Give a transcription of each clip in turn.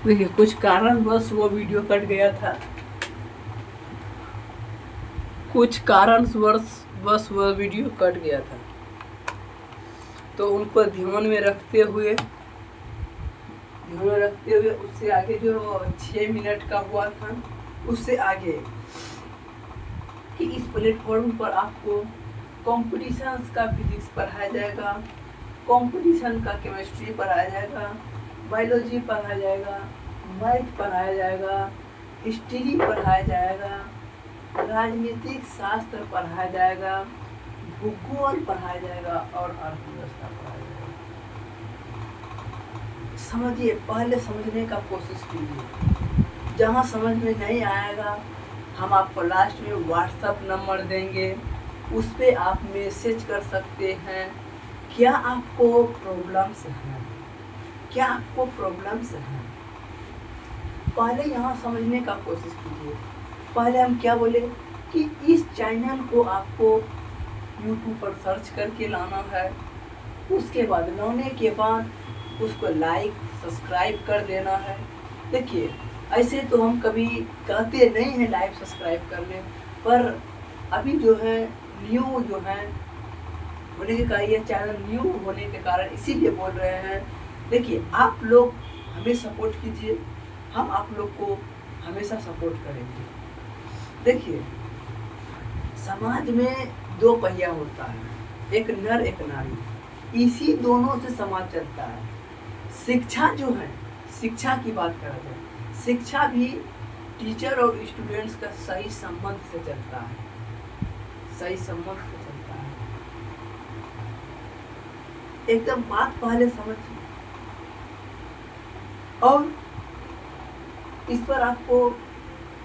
देखिए कुछ कारणवश वो वीडियो कट गया था। कुछ कारणवश बस वह वीडियो कट गया था, तो उनको ध्यान में रखते हुए उससे आगे जो 6 मिनट का हुआ था, उससे आगे कि इस प्लेटफॉर्म पर आपको कॉम्पिटिशन्स का फिजिक्स पढ़ाया जाएगा, कंपटीशन का केमिस्ट्री पढ़ाया जाएगा, बायोलॉजी पढ़ाया जाएगा, मैथ पढ़ाया जाएगा, हिस्ट्री पढ़ाया जाएगा, राजनीतिक शास्त्र पढ़ाया जाएगा, भूगोल पढ़ाया जाएगा और अर्थव्यवस्था पढ़ाया जाएगा। समझिए, पहले समझने का कोशिश कीजिए। जहाँ समझ में नहीं आएगा, हम आपको लास्ट में व्हाट्सएप नंबर देंगे, उस पर आप मैसेज कर सकते हैं। क्या आपको प्रॉब्लम्स हैं? क्या आपको प्रॉब्लम्स हैं? पहले यहाँ समझने का कोशिश कीजिए। पहले हम क्या बोले कि इस चैनल को आपको यूट्यूब पर सर्च करके लाना है। उसके बाद लाने के बाद उसको लाइक सब्सक्राइब कर देना है। देखिए, ऐसे तो हम कभी कहते नहीं हैं लाइक सब्सक्राइब करने, पर अभी जो है न्यू जो है होने के कारण, ये चैनल न्यू होने के कारण इसीलिए बोल रहे हैं। देखिए, आप लोग हमें सपोर्ट कीजिए, हम आप लोग को हमेशा सपोर्ट करेंगे। देखिए, समाज में दो पहिया होता है, एक नर एक नारी। इसी दोनों से समाज चलता है। शिक्षा जो है, शिक्षा की बात करा जाए, शिक्षा भी टीचर और स्टूडेंट्स का सही संबंध से चलता है, सही संबंध से चलता है। एकदम बात पहले समझिए, और इस पर आपको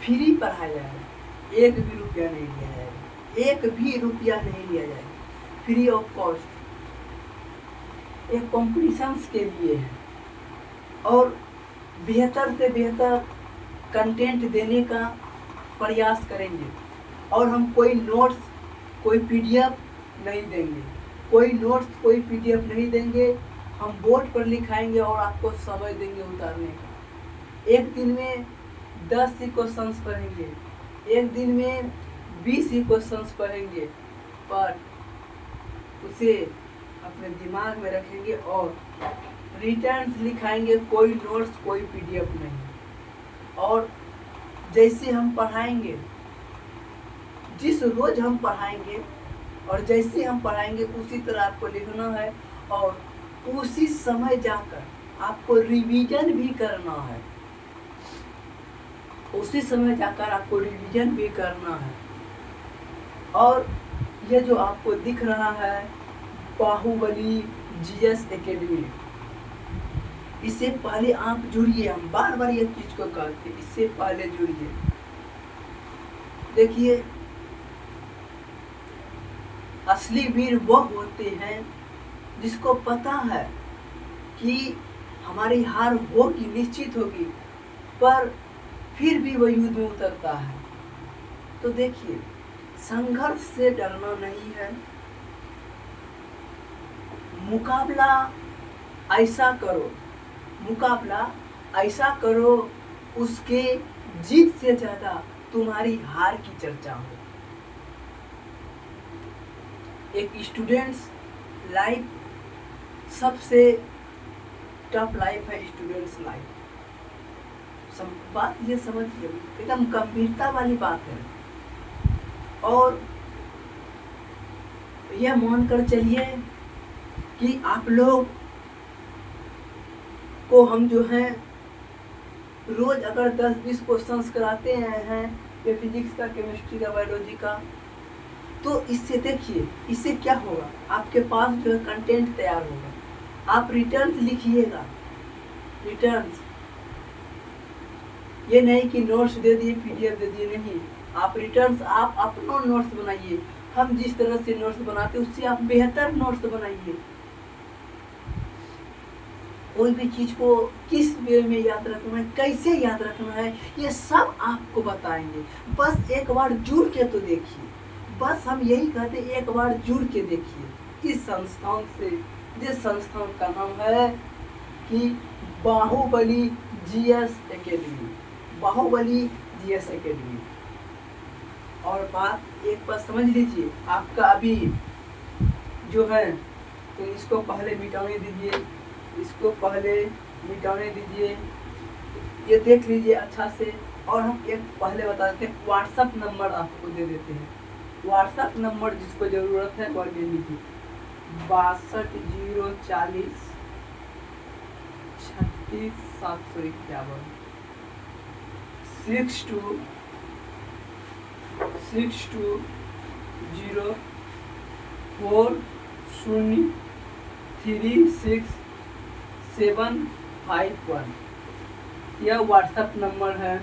फ्री पढ़ाया जाएगा, 1 भी रुपया नहीं लिया जाएगा, 1 भी रुपया नहीं लिया जाएगा, फ्री ऑफ कॉस्ट। एक कॉम्पिटिशन्स के लिए है और बेहतर से बेहतर कंटेंट देने का प्रयास करेंगे। और हम कोई नोट्स, कोई पीडीएफ नहीं देंगे, कोई नोट्स, कोई पीडीएफ नहीं देंगे। हम बोर्ड पर लिखाएंगे और आपको समय देंगे उतारने का। एक दिन में 10 ही क्वेश्चंस पढ़ेंगे, एक दिन में 20 ही क्वेश्चंस पढ़ेंगे, पर उसे अपने दिमाग में रखेंगे और रिटर्न्स लिखाएंगे, कोई नोट्स, कोई पीडीएफ नहीं। और जैसे हम पढ़ाएंगे, जिस रोज हम पढ़ाएंगे और जैसे हम पढ़ाएंगे उसी तरह आपको लिखना है, और उसी समय जाकर आपको रिवीजन भी करना है, उसी समय जाकर आपको रिवीजन भी करना है। और ये जो आपको दिख रहा है बाहुबली जीएस एकेडमी, इससे पहले आप जुड़िए। हम बार बार ये चीज को कहते हैं, इससे पहले जुड़िए। देखिए, असली वीर वो होते हैं जिसको पता है कि हमारी हार होगी, निश्चित होगी, पर फिर भी वो युद्ध में उतरता है। तो देखिए, संघर्ष से डरना नहीं है, मुकाबला ऐसा करो, मुकाबला ऐसा करो उसके जीत से ज्यादा तुम्हारी हार की चर्चा हो। एक स्टूडेंट्स लाइफ सबसे टफ लाइफ है, स्टूडेंट्स लाइफ। बात ये समझिए, एकदम गंभीरता वाली बात है। और यह मानकर चलिए कि आप लोग को हम जो है रोज अगर 10-20 क्वेश्चंस कराते हैं ये फिजिक्स का, केमिस्ट्री का, बायोलॉजी का, तो इससे देखिए, इससे क्या होगा, आपके पास जो है कंटेंट तैयार होगा। आप रिटर्न्स लिखिएगा, रिटर्न्स, ये नहीं कि नोट्स दे दिए, पीडीएफ दे दिए, नहीं। आप रिटर्न्स, आप अपना नोट्स बनाइए। हम जिस तरह से नोट्स बनाते हैं उससे आप बेहतर नोट्स बनाइए। कोई भी चीज को किस वे में याद रखना है, कैसे याद रखना है, ये सब आपको बताएंगे। बस एक बार जुड़ के तो देखिए, बस हम यही कहते हैं, एक बार जुड़ के देखिए इस संस्थान से, जिस संस्थान का नाम है कि Bahubali GS academy, Bahubali GS academy. और बात एक बार समझ लीजिए, आपका अभी जो है तो इसको पहले मिटाने दीजिए, इसको पहले मिटाने दीजिए, ये देख लीजिए अच्छा से। और हम एक पहले बता देते हैं, व्हाट्सअप नंबर आपको दे देते हैं। व्हाट्सअप नंबर जिसको ज़रूरत है वह ले लीजिए, 62 040 36 751 62 0 4 0 3 6 7 5 1, यह व्हाट्सएप नंबर है,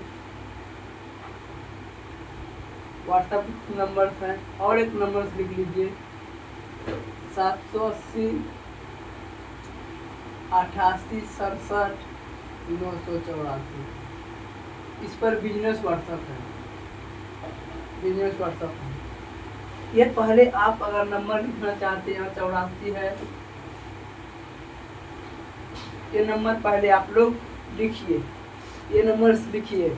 व्हाट्सएप नंबर है। और एक नंबर लिख लीजिए, 780 88 67 984। इस पर बिजनेस व्हाट्सएप है, बिजनेस व्हाट्सएप है। ये पहले आप अगर नंबर लिखना चाहते हैं, 84 है, ये नंबर पहले आप लोग लिखिए, ये नंबर लिखिए।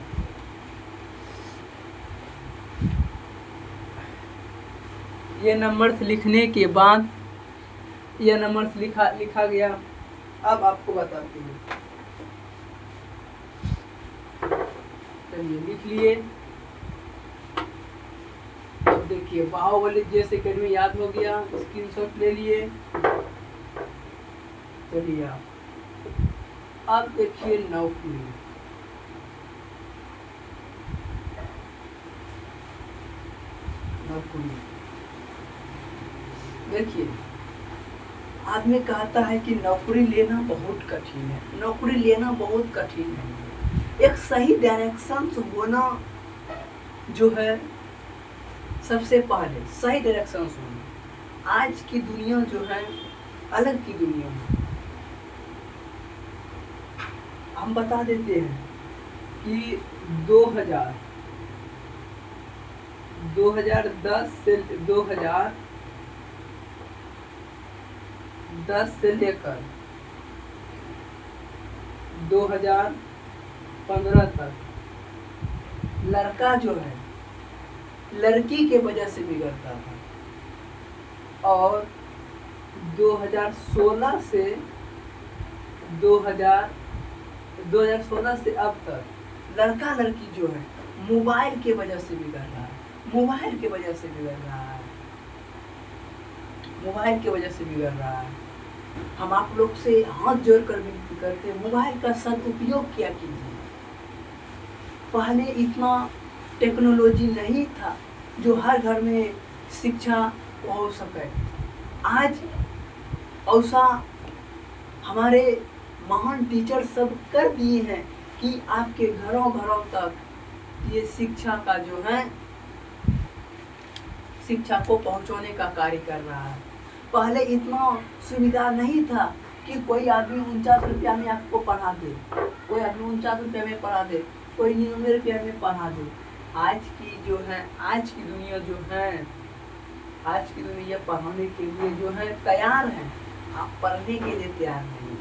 ये नंबर लिखने के बाद, ये नंबर लिखा गया। अब आपको बताती हूँ, चलिए लिख लिए। अब देखिए, बाहुबली जीएस एकेडमी याद हो गया, स्क्रीनशॉट ले लिए। चलिए अब देखिए नौकरी, देखिए आदमी कहता है कि नौकरी लेना बहुत कठिन है, नौकरी लेना बहुत कठिन है। एक सही डायरेक्शन होना जो है, सबसे पहले सही डायरेक्शन होना। आज की दुनिया जो है अलग की दुनिया है। हम बता देते हैं कि 2010 से 2010 से लेकर 2015 तक लड़का जो है लड़की के वजह से बिगड़ता था, और 2016 से 2016 से अब तक लड़का लड़की जो है मोबाइल के वजह से बिगड़ रहा है, मोबाइल के वजह से बिगड़ रहा है, मोबाइल के वजह से बिगड़ रहा है। हम आप लोग से हाथ जोड़कर विनती करते हैं, मोबाइल का सदुपयोग क्या कीजिए। पहले इतना टेक्नोलॉजी नहीं था जो हर घर में शिक्षा हो सके। आज ऐसा हमारे महान टीचर सब कर दिए हैं कि आपके घरों घरों तक ये शिक्षा का जो है, शिक्षा को पहुंचाने का कार्य कर रहा है। पहले इतना सुविधा नहीं था कि कोई आदमी 49 रुपया में आपको पढ़ा दे, कोई आदमी 49 रुपया में पढ़ा दे, कोई 99 रुपया में पढ़ा दे। आज की जो है, आज की दुनिया जो है, आज की दुनिया पढ़ाने के लिए जो है तैयार है। आप पढ़ने के लिए तैयार नहीं है,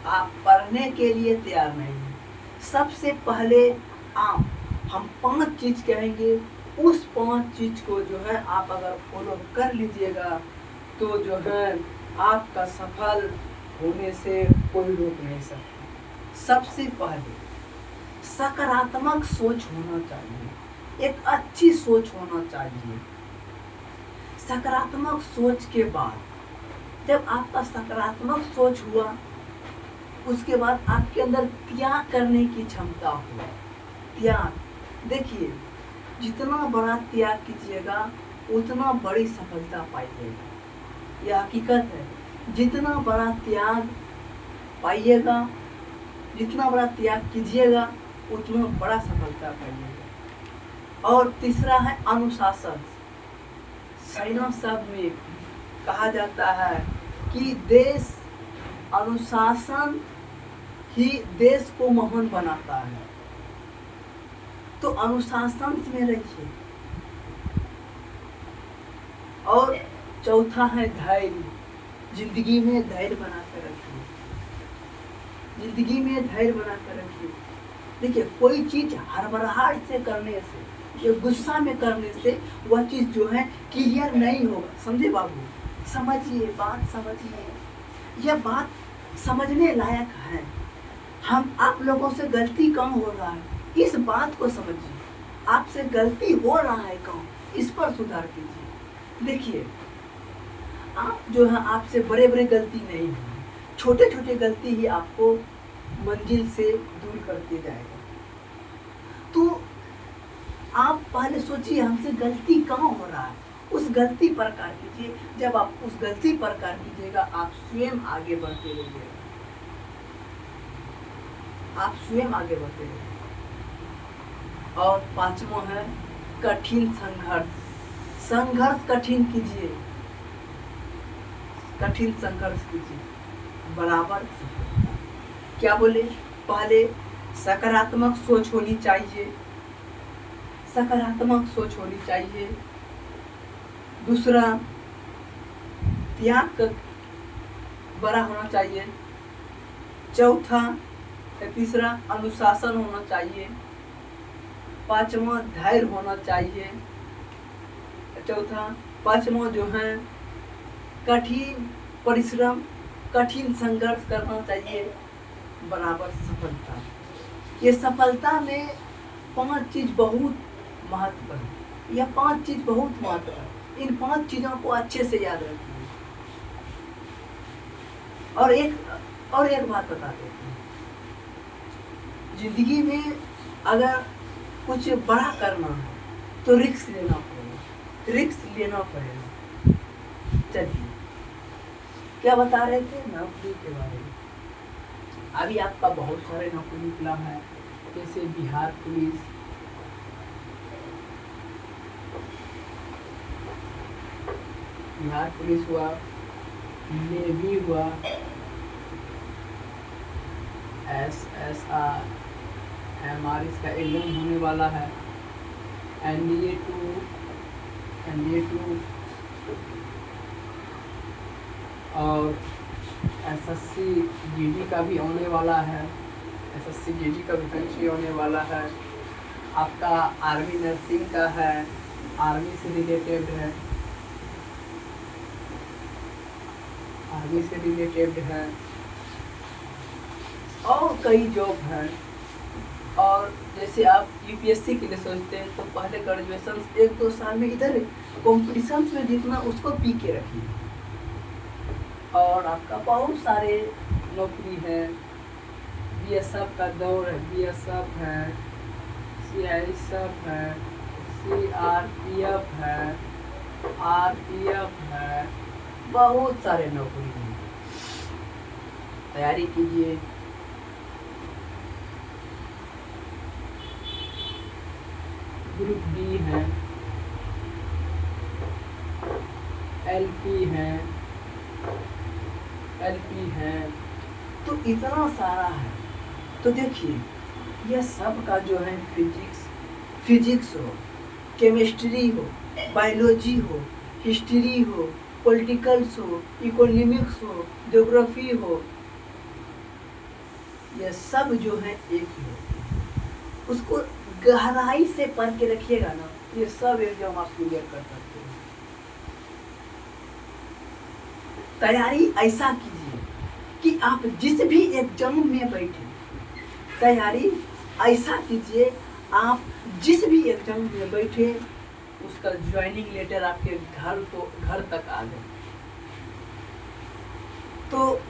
आप पढ़ने के लिए तैयार नहीं है। सबसे पहले हम 5 चीज कहेंगे, उस 5 चीज को जो है आप अगर फॉलो कर लीजिएगा तो जो है आपका सफल होने से कोई रोक नहीं सकता। सबसे पहले सकारात्मक सोच होना चाहिए, एक अच्छी सोच होना चाहिए। सकारात्मक सोच के बाद जब आपका सकारात्मक सोच हुआ, उसके बाद आपके अंदर त्याग करने की क्षमता हो। त्याग, देखिए जितना बड़ा त्याग कीजिएगा उतना बड़ी सफलता पाइएगा, यह हकीकत है। जितना बड़ा त्याग पाइएगा, जितना बड़ा त्याग कीजिएगा उतना बड़ा सफलता पाइएगा। और तीसरा है अनुशासन। चाइना शब्द में कहा जाता है कि देश अनुशासन ही देश को महान बनाता है। तो अनुशासन में रहिए। और चौथा है धैर्य। जिंदगी में धैर्य बना कर रखिए, जिंदगी में धैर्य बना कर रखिए। देखिए, कोई चीज हड़बड़ाहट से करने से, ये गुस्सा में करने से वह चीज जो है क्लियर नहीं होगा। समझे बाबू? समझिए, बात समझिए, यह बात समझने लायक है। हम आप लोगों से गलती कहाँ हो रहा है, इस बात को समझिए। आपसे गलती हो रहा है कहाँ, इस पर सुधार कीजिए। देखिए, आप जो है आपसे बड़े बड़े गलती नहीं होंगे, छोटे छोटे गलती ही आपको मंजिल से दूर करते जाएगा। तो आप पहले सोचिए हमसे गलती कहाँ हो रहा है, उस गलती पर कार्य कीजिए। जब आप उस गलती पर कार्य कीजिएगा, आप स्वयं आगे बढ़ते रहिएगा, आप स्वयं आगे बढ़ते रहिए। और पांचवा है कठिन संघर्ष। संघर्ष कठिन कीजिए, कठिन संघर्ष कीजिए, बराबर सफलता। क्या बोले? पहले सकारात्मक सोच होनी चाहिए, सकारात्मक सोच होनी चाहिए। दूसरा, त्याग बड़ा होना चाहिए। चौथा या तीसरा, अनुशासन होना चाहिए। पांचवा, धैर्य होना चाहिए। चौथा, पांचवा जो है कठिन परिश्रम, कठिन संघर्ष करना चाहिए, बराबर सफलता। ये सफलता में 5 चीज बहुत महत्व है। यह 5 चीज बहुत महत्व है। इन 5 चीजों को अच्छे से याद रखिए। और एक बात बताते हैं, जिंदगी में अगर कुछ बड़ा करना है तो रिस्क लेना पड़ेगा, रिस्क लेना पड़ेगा। चलिए, क्या बता रहे थे? नौकरी के बारे में। अभी आपका बहुत सारे नौकरी निकला है, जैसे बिहार पुलिस, हुआ, नेवी हुआ, SSR, MR इसका एग्जाम होने वाला है, NDA 2 और SSC GD का भी होने वाला है, SSC GD का वैकेंसी होने वाला है। आपका आर्मी नर्सिंग का है, आर्मी से रिलेटेड है, और कई जॉब हैं। और जैसे आप UPSC के लिए सोचते हैं तो पहले ग्रेजुएशन 1-2 साल में इधर कॉम्पिटिशन में जीतना, उसको पी के रखिए। और आपका बहुत सारे नौकरी है, BSF का दौर है, BSF है, CISF है, CRPF है, RPF है, बहुत सारे नौकरी हैं। तैयारी कीजिए। ग्रुप D है, LP है, तो इतना सारा है। तो देखिए, यह सब का जो है फिजिक्स हो, केमिस्ट्री हो, बायोलॉजी हो, हिस्ट्री हो, पॉलिटिकल्स हो, इकोनॉमिक्स हो, ज्योग्राफी हो, यह सब जो है एक ही हो। उसको गहराई से पढ़ के रखिएगा ना, ये सब एग्जाम आप क्लियर कर सकते हैं। तैयारी ऐसा कीजिए कि आप जिस भी एग्जाम में बैठे, तैयारी ऐसा कीजिए आप जिस भी एग्जाम में बैठे उसका ज्वाइनिंग लेटर आपके घर तक आ जाए। तो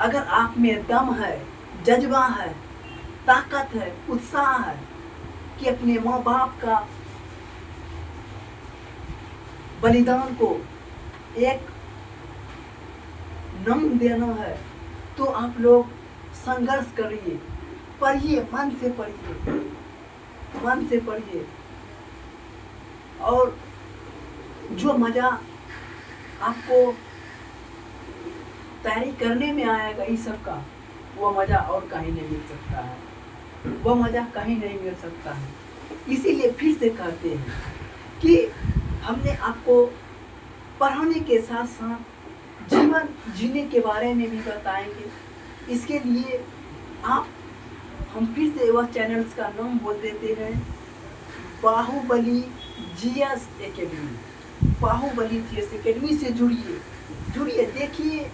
अगर आप में दम है, जज्बा है, ताकत है, उत्साह है कि अपने माँ बाप का बलिदान को एक नम देना है, तो आप लोग संघर्ष करिए, पढ़िए, मन से पढ़िए। और जो मजा आपको तैयारी करने में आएगा इस सब का, वो मजा और कहीं नहीं मिल सकता है, वो मजा कहीं नहीं मिल सकता है। इसीलिए फिर से कहते हैं कि हमने आपको पढ़ाने के साथ साथ जीवन जीने के बारे में भी बताएंगे। इसके लिए आप हम फिर से वह चैनल्स का नाम बोल देते हैं, Bahubali GS academy. Bahubali GS academy से जुड़िए, जुड़िए। देखिए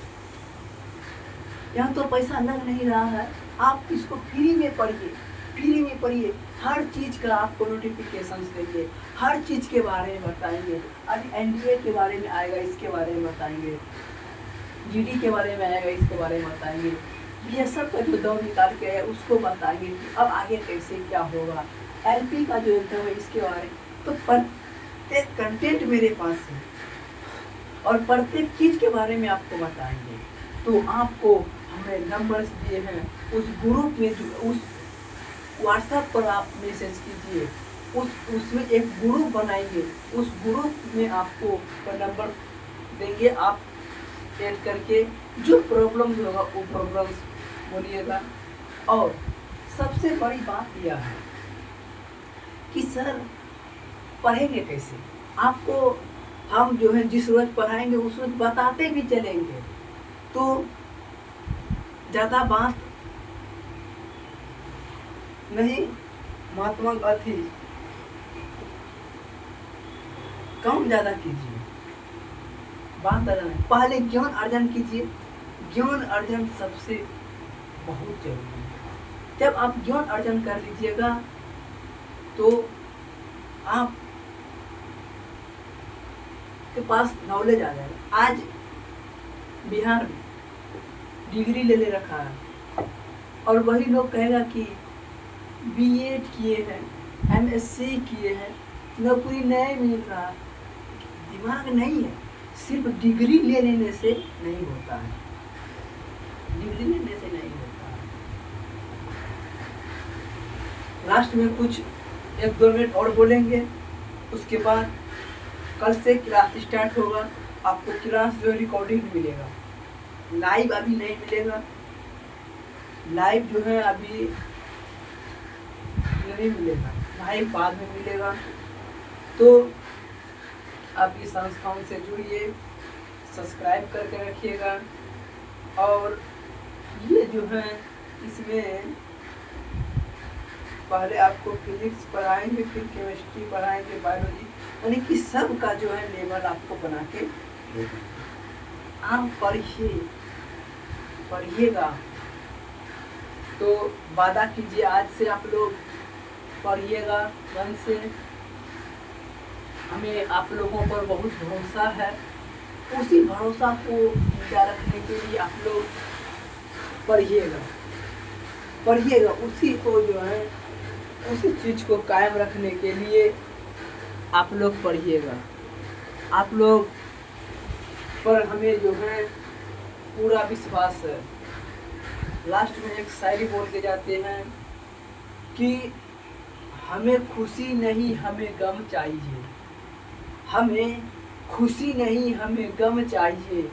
यहाँ तो पैसा लग नहीं रहा है, आप इसको फ्री में पढ़िए, फ्री में पढ़िए। हर चीज़ का आपको नोटिफिकेशन देंगे, हर चीज़ के बारे में बताएंगे। अभी एनडीए के बारे में आएगा, इसके बारे में बताएंगे। जीडी के बारे में आएगा, इसके बारे में बताएंगे। बीएसएफ का जो दौर निकाल के है उसको बताएंगे कि अब आगे कैसे क्या होगा। एलपी का जो एग्जाम है इसके बारे में। तो प्रत्येक कंटेंट मेरे पास है और प्रत्येक चीज़ के बारे में आपको बताएंगे। तो आपको हमें नंबर्स दिए हैं, उस ग्रुप में उस व्हाट्सएप पर आप मैसेज कीजिए, उसमें एक ग्रुप बनाएंगे, उस ग्रुप में आपको नंबर देंगे, आप ऐड करके जो प्रॉब्लम्स होगा वो प्रॉब्लम्स बोलिएगा। और सबसे बड़ी बात यह है कि सर पढ़ेंगे कैसे, आपको हम जो है जिस रोज पढ़ाएंगे उस रोज बताते भी चलेंगे। तो ज़्यादा बात नहीं, महात्मा गांधी कम ज़्यादा कीजिए, बात ज़्यादा नहीं। पहले ज्ञान अर्जन कीजिए, ज्ञान अर्जन सबसे बहुत जरूरी है। जब आप ज्ञान अर्जन कर लीजिएगा तो आप के पास नॉलेज आ जाएगा। आज बिहार में डिग्री ले रखा है और वही लोग कहेगा कि बीएड किए हैं, एमएससी किए हैं, नौकरी नहीं मिल रहा। दिमाग नहीं है, सिर्फ डिग्री ले लेने से नहीं होता है, डिग्री लेने से नहीं होता है। लास्ट में कुछ 1-2 मिनट और बोलेंगे, उसके बाद कल से क्लास स्टार्ट होगा। आपको क्लास जो रिकॉर्डिंग मिलेगा, लाइव अभी नहीं मिलेगा, लाइव जो है अभी नहीं मिलेगा, लाइव बाद में मिलेगा। तो आप इस संस्थाओं से जुड़िए, सब्सक्राइब करके रखिएगा। और ये जो है इसमें पहले आपको फिजिक्स पढ़ाएंगे, फिर केमिस्ट्री पढ़ाएंगे, बायोलॉजी, यानी कि सब का जो है लेवल आपको बना के आप पढ़िएगा। तो वादा कीजिए आज से आप लोग पढ़िएगा मन से। हमें आप लोगों पर बहुत भरोसा है, उसी भरोसा को जिंदा रखने के लिए आप लोग पढ़िएगा, उसी को जो है उसी चीज़ को कायम रखने के लिए आप लोग पढ़िएगा। आप लोग पर हमें जो है पूरा विश्वास है। लास्ट में एक शायरी बोल के जाते हैं कि हमें खुशी नहीं हमें गम चाहिए, हमें खुशी नहीं हमें गम चाहिए,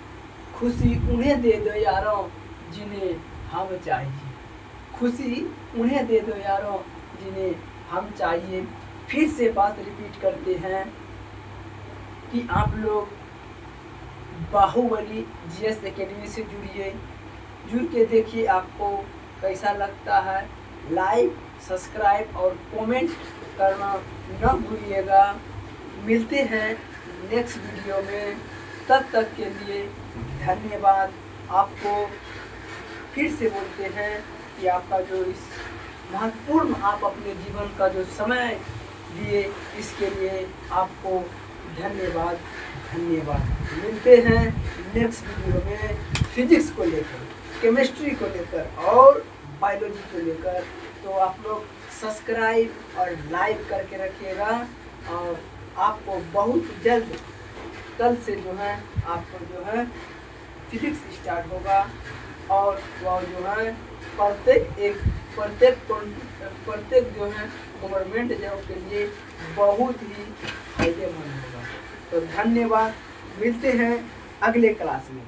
खुशी उन्हें दे दो यारों जिन्हें हम चाहिए, खुशी उन्हें दे दो यारों जिन्हें हम चाहिए। फिर से बात रिपीट करते हैं कि आप लोग बाहुबली जीएस एकेडमी से जुड़िए, जुड़ के देखिए आपको कैसा लगता है। लाइक, सब्सक्राइब और कमेंट करना न भूलिएगा। मिलते हैं नेक्स्ट वीडियो में, तब तक के लिए धन्यवाद। आपको फिर से बोलते हैं कि आपका जो इस महत्वपूर्ण आप अपने जीवन का जो समय दिए, इसके लिए आपको धन्यवाद। मिलते हैं नेक्स्ट वीडियो में फिजिक्स को लेकर, केमिस्ट्री को लेकर और बायोलॉजी को लेकर। तो आप लोग सब्सक्राइब और लाइक करके रखिएगा। और आपको बहुत जल्द कल से जो है आपको जो है फिजिक्स स्टार्ट होगा और वह जो है प्रत्येक जो है गवर्नमेंट जॉब के लिए बहुत ही फायदेमंद होगा। तो धन्यवाद, मिलते हैं अगले क्लास में।